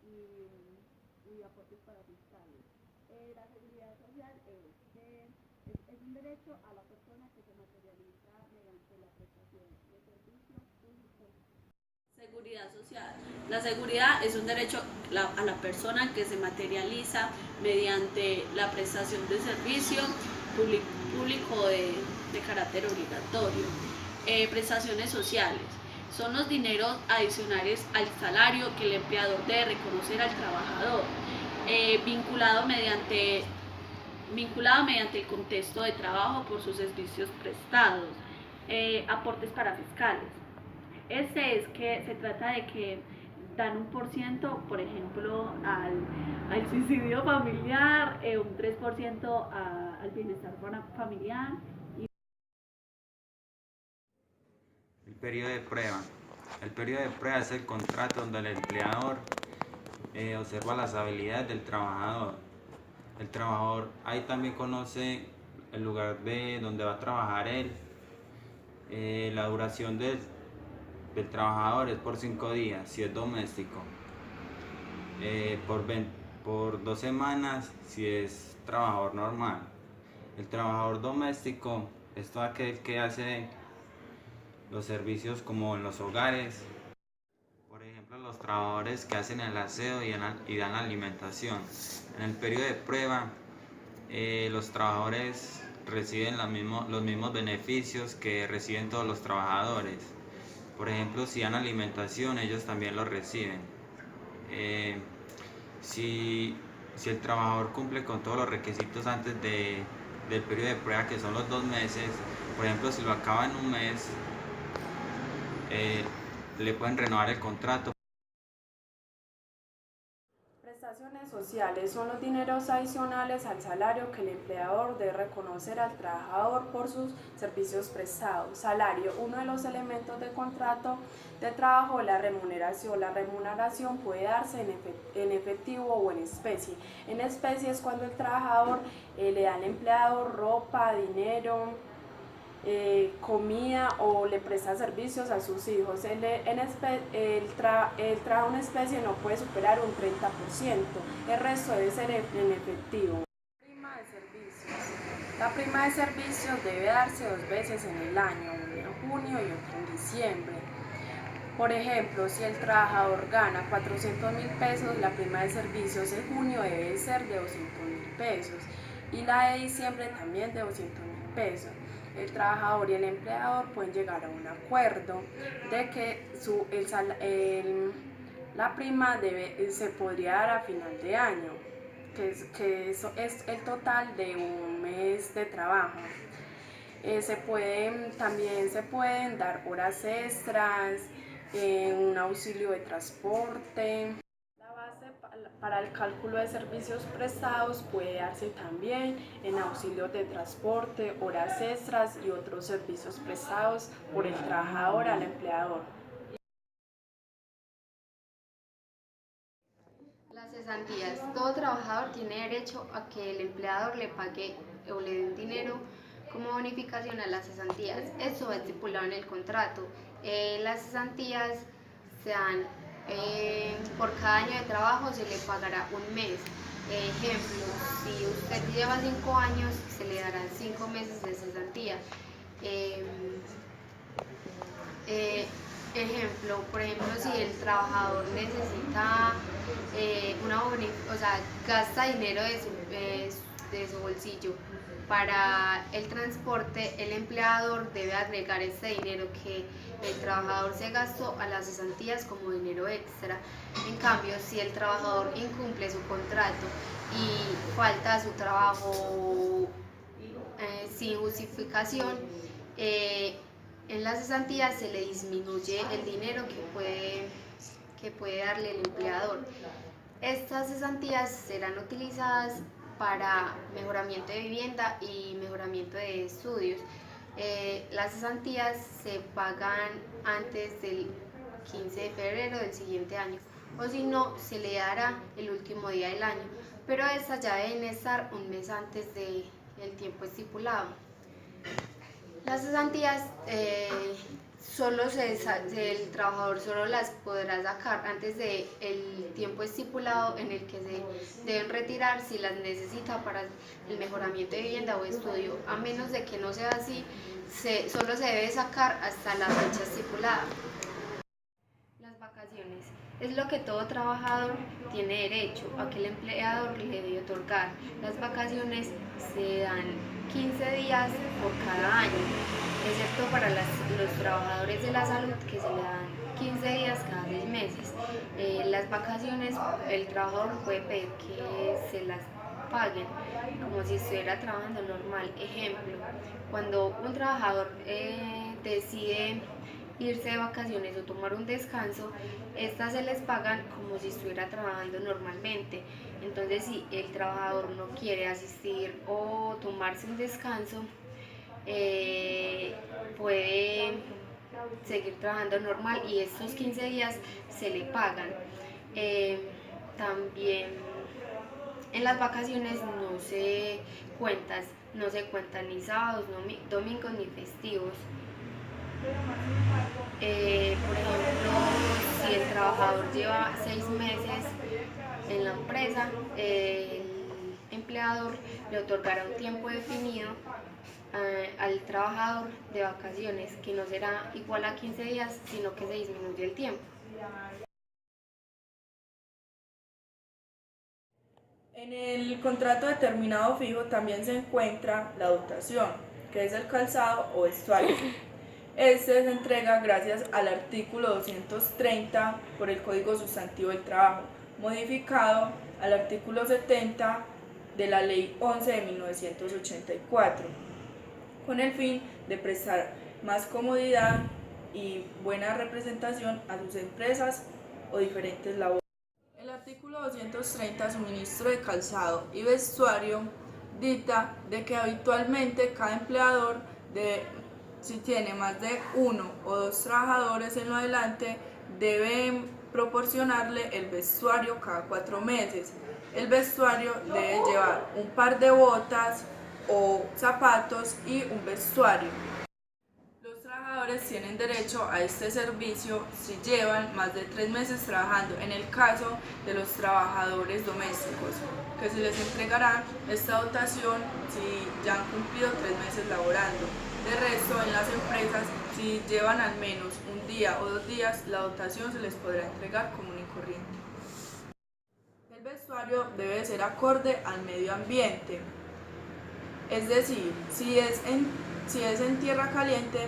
y aportes para fiscales. La seguridad social es un derecho a la persona que se materializa mediante la prestación de servicios públicos. Seguridad social. La seguridad es un derecho a la persona que se materializa mediante la prestación de servicio público de carácter obligatorio. Prestaciones sociales. Son los dineros adicionales al salario que el empleador debe reconocer al trabajador, vinculado mediante el contexto de trabajo por sus servicios prestados. Aportes para fiscales. Este es que se trata de que dan un por ciento, por ejemplo, al suicidio familiar, un 3% al bienestar familiar. El periodo de prueba. El periodo de prueba es el contrato donde el empleador observa las habilidades del trabajador. El trabajador ahí también conoce el lugar de donde va a trabajar él. La duración del trabajador es por 5 días si es doméstico, por 2 semanas si es trabajador normal. El trabajador doméstico es todo aquel que hace los servicios como en los hogares, por ejemplo los trabajadores que hacen el aseo y dan alimentación. En el periodo de prueba los trabajadores reciben los mismos beneficios que reciben todos los trabajadores. Por ejemplo, si dan alimentación, ellos también lo reciben. Eh, si, si el trabajador cumple con todos los requisitos antes del periodo de prueba, que son los 2 meses, por ejemplo, si lo acaba en un mes, le pueden renovar el contrato. Prestaciones sociales son los dineros adicionales al salario que el empleador debe reconocer al trabajador por sus servicios prestados. Salario, uno de los elementos del contrato de trabajo, la remuneración. La remuneración puede darse en efectivo o en especie. En especie es cuando el trabajador le da al empleador ropa, dinero, comida o le presta servicios a sus hijos. El trabajo en especie no puede superar un 30%, el resto debe ser en efectivo. Prima de servicios. La prima de servicios debe darse 2 veces en el año, uno en junio y otro en diciembre. Por ejemplo, si el trabajador gana 400.000 pesos, la prima de servicios en junio debe ser de 200.000 pesos y la de diciembre también de 200.000 pesos. El trabajador y el empleador pueden llegar a un acuerdo de que la prima se podría dar a final de año, que eso es el total de un mes de trabajo. También se pueden dar horas extras, un auxilio de transporte. La base para el cálculo de servicios prestados puede darse también en auxilios de transporte, horas extras y otros servicios prestados por el trabajador al empleador. Las cesantías. Todo trabajador tiene derecho a que el empleador le pague o le dé un dinero como bonificación a las cesantías. Eso es estipulado en el contrato. Las cesantías se dan por cada año de trabajo, se le pagará un mes. Ejemplo, si usted lleva 5 años, se le darán 5 meses de cesantía. Ejemplo, por ejemplo, si el trabajador necesita gasta dinero de su bolsillo para el transporte, el empleador debe agregar ese dinero que el trabajador se gastó a las cesantías como dinero extra. En cambio, si el trabajador incumple su contrato y falta a su trabajo sin justificación, en las cesantías se le disminuye el dinero que puede darle el empleador. Estas cesantías serán utilizadas para mejoramiento de vivienda y mejoramiento de estudios. Las cesantías se pagan antes del 15 de febrero del siguiente año, o si no, se le dará el último día del año, pero estas ya deben estar un mes antes del tiempo estipulado. Las cesantías el trabajador solo las podrá sacar antes del tiempo estipulado en el que se deben retirar si las necesita para el mejoramiento de vivienda o estudio. A menos de que no sea así, solo se debe sacar hasta la fecha estipulada. Las vacaciones es lo que todo trabajador tiene derecho a que el empleador le debe otorgar. Las vacaciones se dan 15 días por cada año, excepto para los trabajadores de la salud, que se le dan 15 días cada 6 meses. Las vacaciones, el trabajador puede pedir que se las paguen como si estuviera trabajando normal. Ejemplo, cuando un trabajador decide irse de vacaciones o tomar un descanso, estas se les pagan como si estuviera trabajando normalmente. Entonces, si el trabajador no quiere asistir o tomarse un descanso, puede seguir trabajando normal y estos 15 días se le pagan. También en las vacaciones no se cuentan ni sábados, domingos ni festivos. Por ejemplo, si el trabajador lleva 6 meses en la empresa, el empleador le otorgará un tiempo definido al trabajador de vacaciones, que no será igual a 15 días, sino que se disminuye el tiempo. En el contrato determinado fijo también se encuentra la dotación, que es el calzado o vestuario. Este se entrega gracias al artículo 230 por el Código Sustantivo del Trabajo, modificado al artículo 70 de la Ley 11 de 1984, con el fin de prestar más comodidad y buena representación a sus empresas o diferentes labores. El artículo 230, suministro de calzado y vestuario, dicta de que habitualmente cada empleador si tiene más de 1 o 2 trabajadores en lo adelante, debe proporcionarle el vestuario cada 4 meses. El vestuario debe llevar un par de botas o zapatos y un vestuario. Los trabajadores tienen derecho a este servicio si llevan más de 3 meses trabajando, en el caso de los trabajadores domésticos, que se les entregará esta dotación si ya han cumplido 3 meses laborando. De resto, en las empresas, si llevan al menos un día o 2 días, la dotación se les podrá entregar común y corriente. El vestuario debe ser acorde al medio ambiente, es decir, si es en tierra caliente,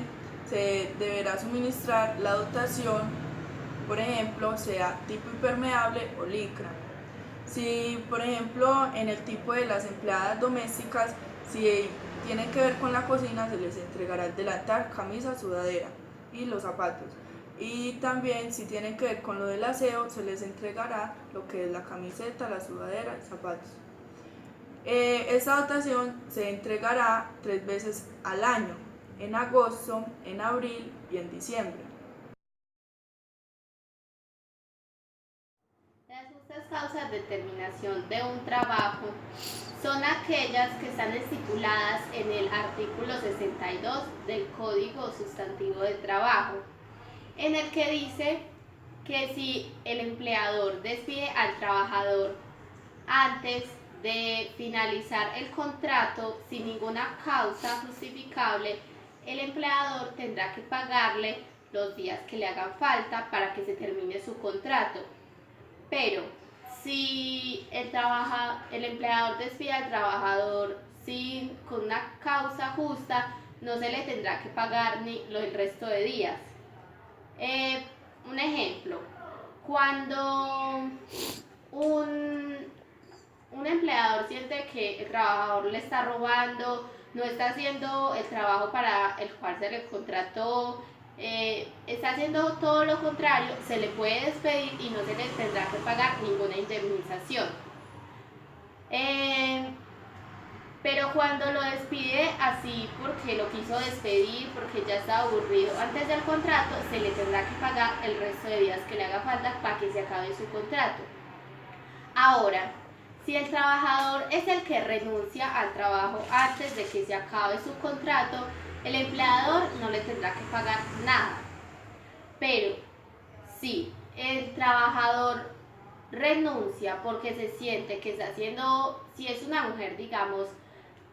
se deberá suministrar la dotación, por ejemplo, sea tipo impermeable o licra. Si, por ejemplo, en el tipo de las empleadas domésticas, si tienen que ver con la cocina, se les entregará el delantal, camisa, sudadera y los zapatos. Y también si tienen que ver con lo del aseo, se les entregará lo que es la camiseta, la sudadera y zapatos. Esta dotación se entregará 3 veces al año, en agosto, en abril y en diciembre. Las justas causas de terminación de un trabajo son aquellas que están estipuladas en el artículo 62 del Código Sustantivo del Trabajo, en el que dice que si el empleador despide al trabajador antes de finalizar el contrato sin ninguna causa justificable, el empleador tendrá que pagarle los días que le hagan falta para que se termine su contrato. Pero si el empleador despide al trabajador con una causa justa, no se le tendrá que pagar ni el resto de días. Un ejemplo, cuando un empleador siente que el trabajador le está robando, no está haciendo el trabajo para el cual se le contrató, está haciendo todo lo contrario, se le puede despedir y no se le tendrá que pagar ninguna indemnización. Pero cuando lo despide así porque lo quiso despedir, porque ya está aburrido antes del contrato, se le tendrá que pagar el resto de días que le haga falta para que se acabe su contrato. Ahora, Si el trabajador es el que renuncia al trabajo antes de que se acabe su contrato, el empleador no le tendrá que pagar nada. Pero si el trabajador renuncia porque se siente que está haciendo, si es una mujer, digamos,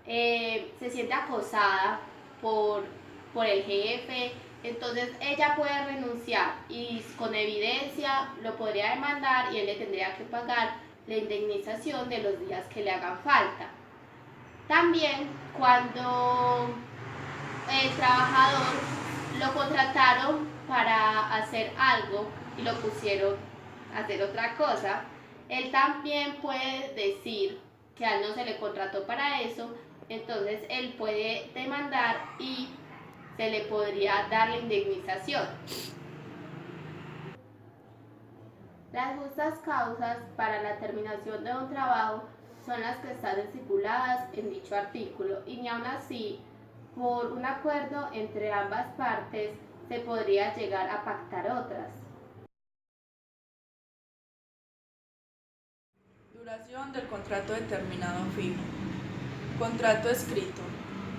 se siente acosada por el jefe, entonces ella puede renunciar y con evidencia lo podría demandar y él le tendría que pagar la indemnización de los días que le hagan falta. También cuando el trabajador lo contrataron para hacer algo y lo pusieron a hacer otra cosa, él también puede decir que a él no se le contrató para eso, entonces él puede demandar y se le podría dar la indemnización. Las justas causas para la terminación de un trabajo son las que están estipuladas en dicho artículo y ni aun así, por un acuerdo entre ambas partes, se podría llegar a pactar otras. Duración del contrato determinado fijo. Contrato escrito.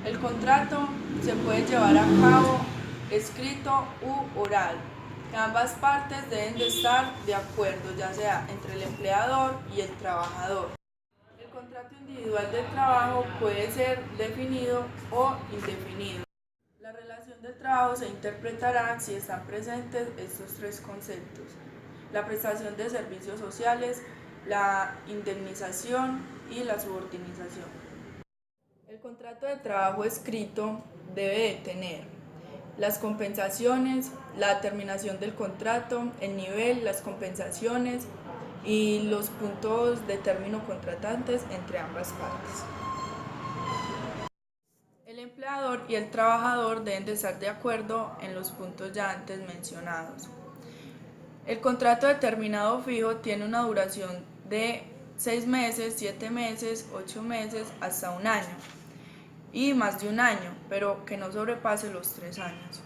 El contrato se puede llevar a cabo escrito u oral. Ambas partes deben de estar de acuerdo, ya sea entre el empleador y el trabajador. El contrato individual de trabajo puede ser definido o indefinido. La relación de trabajo se interpretará si están presentes estos tres conceptos: la prestación de servicios sociales, la indemnización y la subordinación. El contrato de trabajo escrito debe de tener las compensaciones, la terminación del contrato, el nivel, las compensaciones y los puntos de término contratantes entre ambas partes. El empleador y el trabajador deben de estar de acuerdo en los puntos ya antes mencionados. El contrato determinado fijo tiene una duración de 6 meses, 7 meses, 8 meses, hasta un año y más de un año, pero que no sobrepase los 3 años.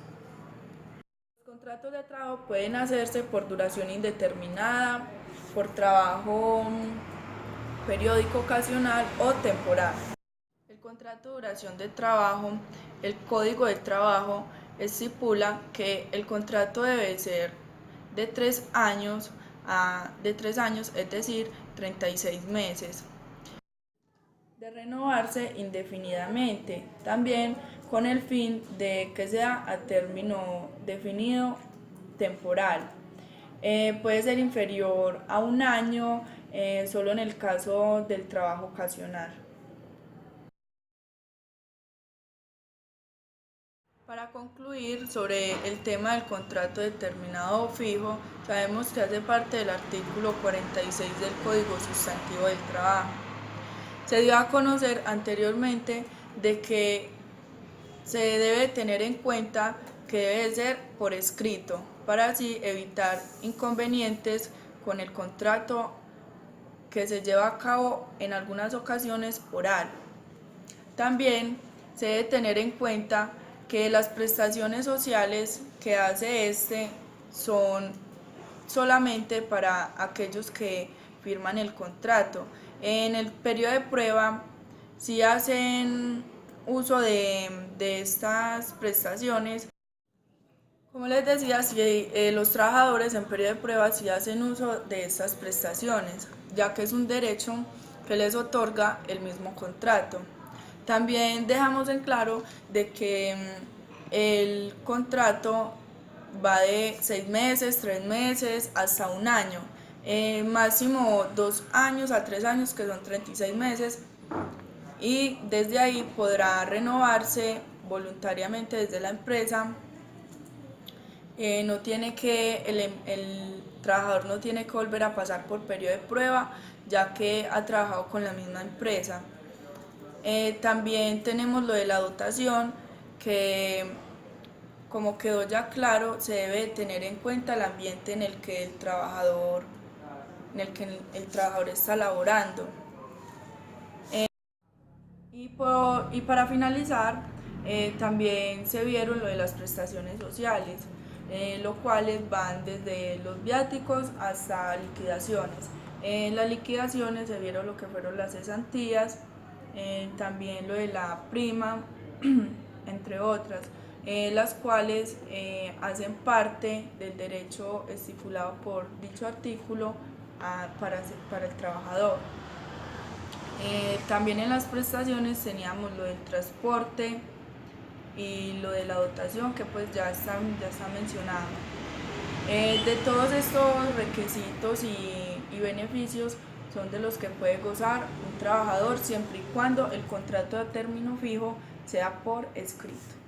Los contratos de trabajo pueden hacerse por duración indeterminada, por trabajo periódico, ocasional o temporal. El contrato de duración de trabajo, el Código del Trabajo estipula que el contrato debe ser de 3 años, es decir, 36 meses. De renovarse indefinidamente, también con el fin de que sea a término definido temporal. Puede ser inferior a un año, solo en el caso del trabajo ocasional. Para concluir sobre el tema del contrato determinado o fijo, sabemos que hace parte del artículo 46 del Código Sustantivo del Trabajo. Se dio a conocer anteriormente de que se debe tener en cuenta que debe ser por escrito, para así evitar inconvenientes con el contrato que se lleva a cabo en algunas ocasiones oral. También se debe tener en cuenta que las prestaciones sociales que hace son solamente para aquellos que firman el contrato. En el periodo de prueba, si hacen uso de estas prestaciones, como les decía, si los trabajadores en periodo de prueba sí hacen uso de estas prestaciones, ya que es un derecho que les otorga el mismo contrato. También dejamos en claro de que el contrato va de 6 meses, 3 meses, hasta un año. Máximo 2 años a 3 años, que son 36 meses, y desde ahí podrá renovarse voluntariamente desde la empresa. El trabajador no tiene que volver a pasar por periodo de prueba, ya que ha trabajado con la misma empresa. También tenemos lo de la dotación, que como quedó ya claro, se debe tener en cuenta el ambiente en el que el trabajador está laborando. Y para finalizar, también se vieron lo de las prestaciones sociales, los cuales van desde los viáticos hasta liquidaciones. En las liquidaciones se vieron lo que fueron las cesantías, también lo de la prima, entre otras, las cuales hacen parte del derecho estipulado por dicho artículo para el trabajador. También en las prestaciones teníamos lo del transporte y lo de la dotación, que pues ya está mencionado. De todos estos requisitos y beneficios son de los que puede gozar un trabajador siempre y cuando el contrato de término fijo sea por escrito.